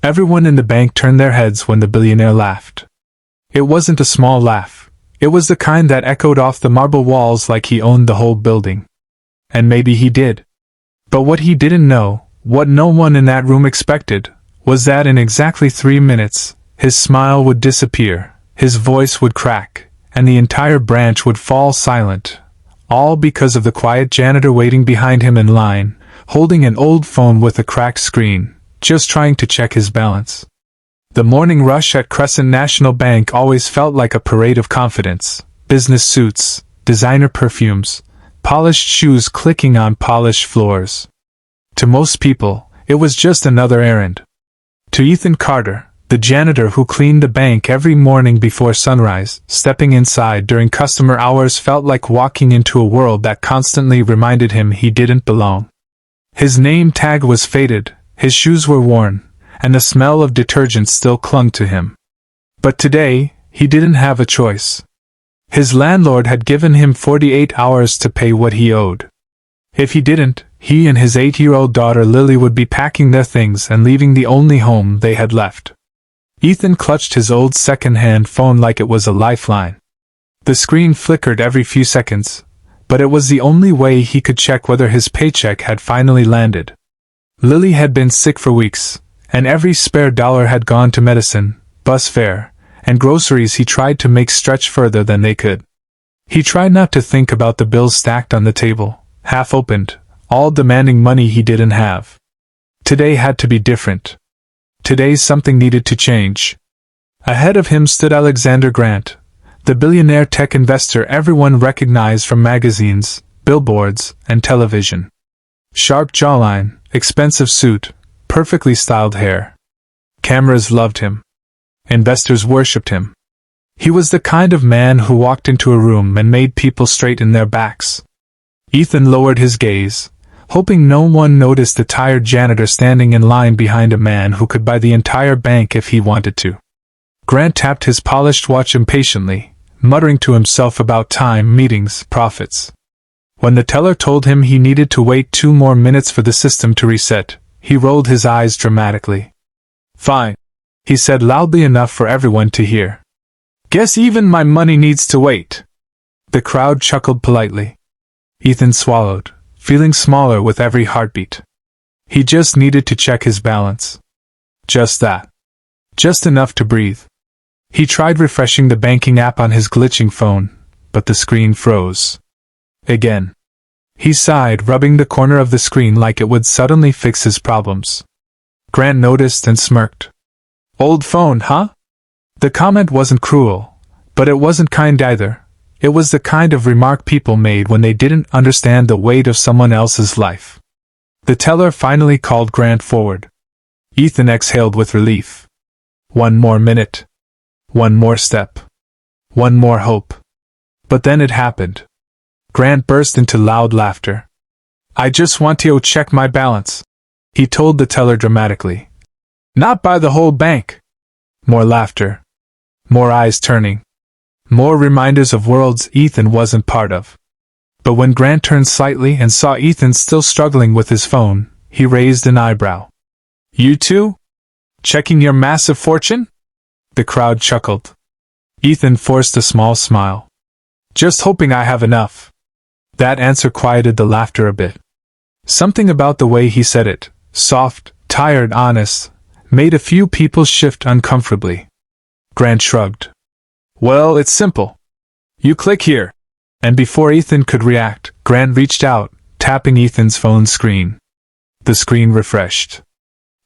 Everyone in the bank turned their heads when the billionaire laughed. It wasn't a small laugh. It was the kind that echoed off the marble walls like he owned the whole building. And maybe he did. But what he didn't know, what no one in that room expected, was that in exactly 3 minutes, his smile would disappear, his voice would crack, and the entire branch would fall silent, all because of the quiet janitor waiting behind him in line, holding an old phone with a cracked screen, just trying to check his balance. The morning rush at Crescent National Bank always felt like a parade of confidence, business suits, designer perfumes, polished shoes clicking on polished floors. To most people, it was just another errand. To Ethan Carter, the janitor who cleaned the bank every morning before sunrise, stepping inside during customer hours felt like walking into a world that constantly reminded him he didn't belong. His name tag was faded, his shoes were worn, and the smell of detergent still clung to him. But today, he didn't have a choice. His landlord had given him 48 hours to pay what he owed. If he didn't, he and his 8-year-old daughter Lily would be packing their things and leaving the only home they had left. Ethan clutched his old second-hand phone like it was a lifeline. The screen flickered every few seconds, but it was the only way he could check whether his paycheck had finally landed. Lily had been sick for weeks, and every spare dollar had gone to medicine, bus fare, and groceries he tried to make stretch further than they could. He tried not to think about the bills stacked on the table, half opened, all demanding money he didn't have. Today had to be different. Today something needed to change. Ahead of him stood Alexander Grant, the billionaire tech investor everyone recognized from magazines, billboards, and television. Sharp jawline, expensive suit, perfectly styled hair. Cameras loved him. Investors worshipped him. He was the kind of man who walked into a room and made people straighten their backs. Ethan lowered his gaze, hoping no one noticed the tired janitor standing in line behind a man who could buy the entire bank if he wanted to. Grant tapped his polished watch impatiently, muttering to himself about time, meetings, profits. When the teller told him he needed to wait 2 more minutes for the system to reset, he rolled his eyes dramatically. "Fine," he said loudly enough for everyone to hear. "Guess even my money needs to wait." The crowd chuckled politely. Ethan swallowed, feeling smaller with every heartbeat. He just needed to check his balance. Just that. Just enough to breathe. He tried refreshing the banking app on his glitching phone, but the screen froze. Again. He sighed, rubbing the corner of the screen like it would suddenly fix his problems. Grant noticed and smirked. "Old phone, huh?" The comment wasn't cruel, but it wasn't kind either. It was the kind of remark people made when they didn't understand the weight of someone else's life. The teller finally called Grant forward. Ethan exhaled with relief. 1 more minute. 1 more step. 1 more hope. But then it happened. Grant burst into loud laughter. "I just want to check my balance," he told the teller dramatically. "Not by the whole bank." More laughter. More eyes turning. More reminders of worlds Ethan wasn't part of. But when Grant turned slightly and saw Ethan still struggling with his phone, he raised an eyebrow. "You too? Checking your massive fortune?" The crowd chuckled. Ethan forced a small smile. "Just hoping I have enough." That answer quieted the laughter a bit. Something about the way he said it, soft, tired, honest, made a few people shift uncomfortably. Grant shrugged. "Well, it's simple. You click here." And before Ethan could react, Grant reached out, tapping Ethan's phone screen. The screen refreshed.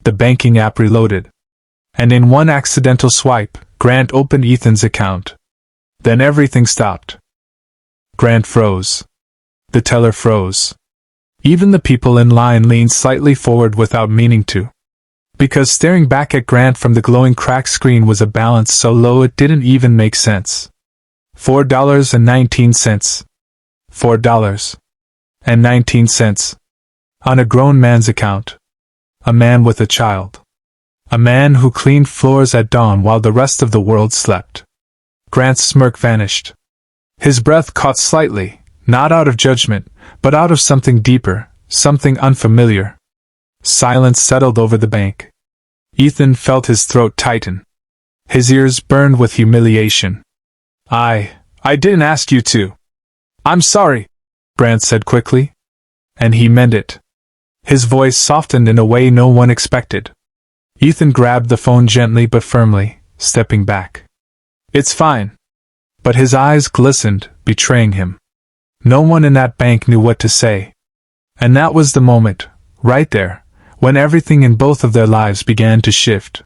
The banking app reloaded. And in one accidental swipe, Grant opened Ethan's account. Then everything stopped. Grant froze. The teller froze. Even the people in line leaned slightly forward without meaning to. Because staring back at Grant from the glowing cracked screen was a balance so low it didn't even make sense. $4.19. $4.19. On a grown man's account. A man with a child. A man who cleaned floors at dawn while the rest of the world slept. Grant's smirk vanished. His breath caught slightly, not out of judgment, but out of something deeper, something unfamiliar. Silence settled over the bank. Ethan felt his throat tighten. His ears burned with humiliation. I didn't ask you to. I'm sorry, Grant said quickly. And he meant it. His voice softened in a way no one expected. Ethan grabbed the phone gently but firmly, stepping back. It's fine. But his eyes glistened, betraying him. No one in that bank knew what to say. And that was the moment, right there, when everything in both of their lives began to shift.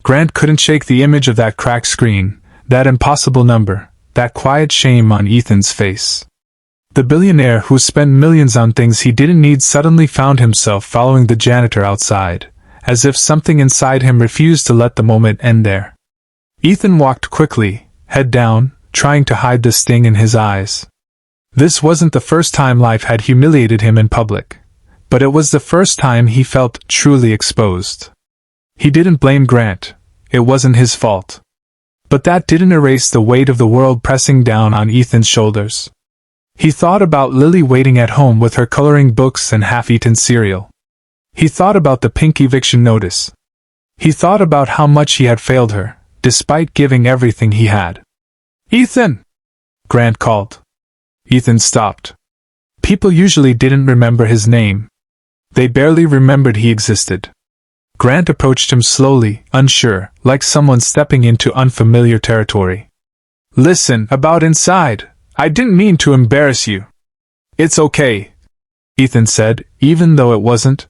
Grant couldn't shake the image of that cracked screen, that impossible number, that quiet shame on Ethan's face. The billionaire who spent millions on things he didn't need suddenly found himself following the janitor outside, as if something inside him refused to let the moment end there. Ethan walked quickly, head down, trying to hide the sting in his eyes. This wasn't the first time life had humiliated him in public, but it was the first time he felt truly exposed. He didn't blame Grant. It wasn't his fault. But that didn't erase the weight of the world pressing down on Ethan's shoulders. He thought about Lily waiting at home with her coloring books and half-eaten cereal. He thought about the pink eviction notice. He thought about how much he had failed her, despite giving everything he had. Ethan! Grant called. Ethan stopped. People usually didn't remember his name. They barely remembered he existed. Grant approached him slowly, unsure, like someone stepping into unfamiliar territory. Listen, about inside. I didn't mean to embarrass you. It's okay, Ethan said, even though it wasn't.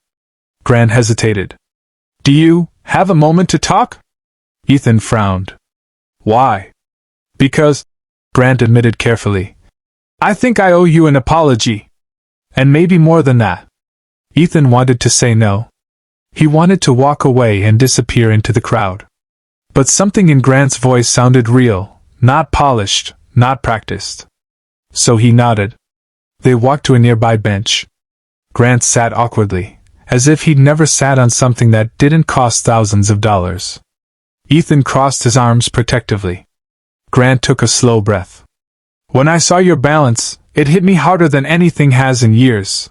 Grant hesitated. Do you have a moment to talk? Ethan frowned. Why? Because, Grant admitted carefully, I think I owe you an apology. And maybe more than that. Ethan wanted to say no. He wanted to walk away and disappear into the crowd. But something in Grant's voice sounded real, not polished, not practiced. So he nodded. They walked to a nearby bench. Grant sat awkwardly, as if he'd never sat on something that didn't cost thousands of dollars. Ethan crossed his arms protectively. Grant took a slow breath. When I saw your balance, it hit me harder than anything has in years.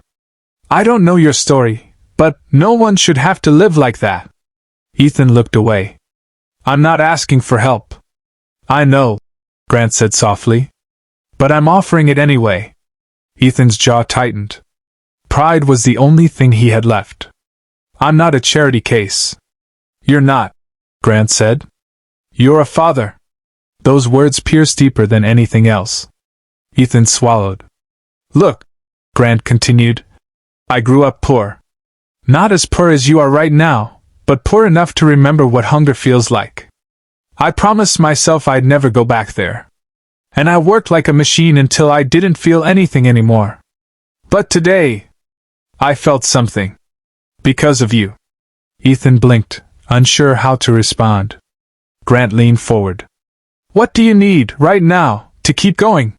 I don't know your story, but no one should have to live like that. Ethan looked away. I'm not asking for help. I know, Grant said softly. But I'm offering it anyway. Ethan's jaw tightened. Pride was the only thing he had left. I'm not a charity case. You're not, Grant said. You're a father. Those words pierced deeper than anything else. Ethan swallowed. Look, Grant continued, I grew up poor. Not as poor as you are right now, but poor enough to remember what hunger feels like. I promised myself I'd never go back there. And I worked like a machine until I didn't feel anything anymore. But today, I felt something. Because of you. Ethan blinked, unsure how to respond. Grant leaned forward. What do you need, right now, to keep going?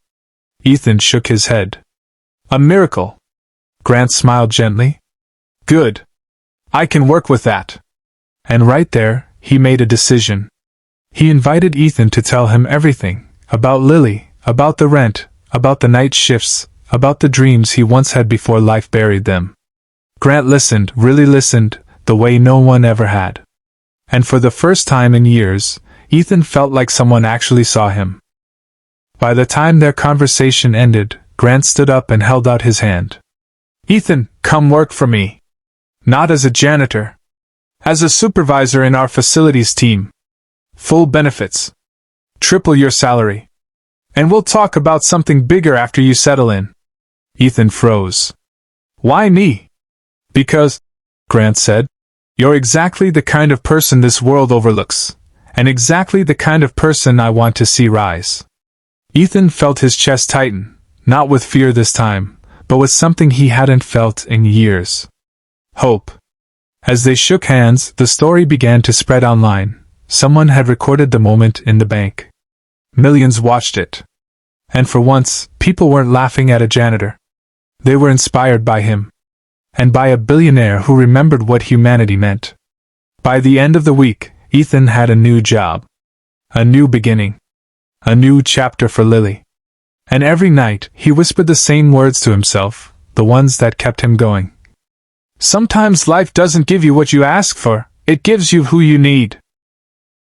Ethan shook his head. A miracle. Grant smiled gently. Good. I can work with that. And right there, he made a decision. He invited Ethan to tell him everything. About Lily, about the rent, about the night shifts, about the dreams he once had before life buried them. Grant listened, really listened, the way no one ever had. And for the first time in years, Ethan felt like someone actually saw him. By the time their conversation ended, Grant stood up and held out his hand. Ethan, come work for me. Not as a janitor. As a supervisor in our facilities team. Full benefits. Triple your salary. And we'll talk about something bigger after you settle in. Ethan froze. Why me? Because, Grant said, you're exactly the kind of person this world overlooks, and exactly the kind of person I want to see rise. Ethan felt his chest tighten, not with fear this time, but with something he hadn't felt in years. Hope. As they shook hands, the story began to spread online. Someone had recorded the moment in the bank. Millions watched it. And for once, people weren't laughing at a janitor. They were inspired by him. And by a billionaire who remembered what humanity meant. By the end of the week, Ethan had a new job. A new beginning. A new chapter for Lily. And every night, he whispered the same words to himself, the ones that kept him going. Sometimes life doesn't give you what you ask for, It gives you who you need.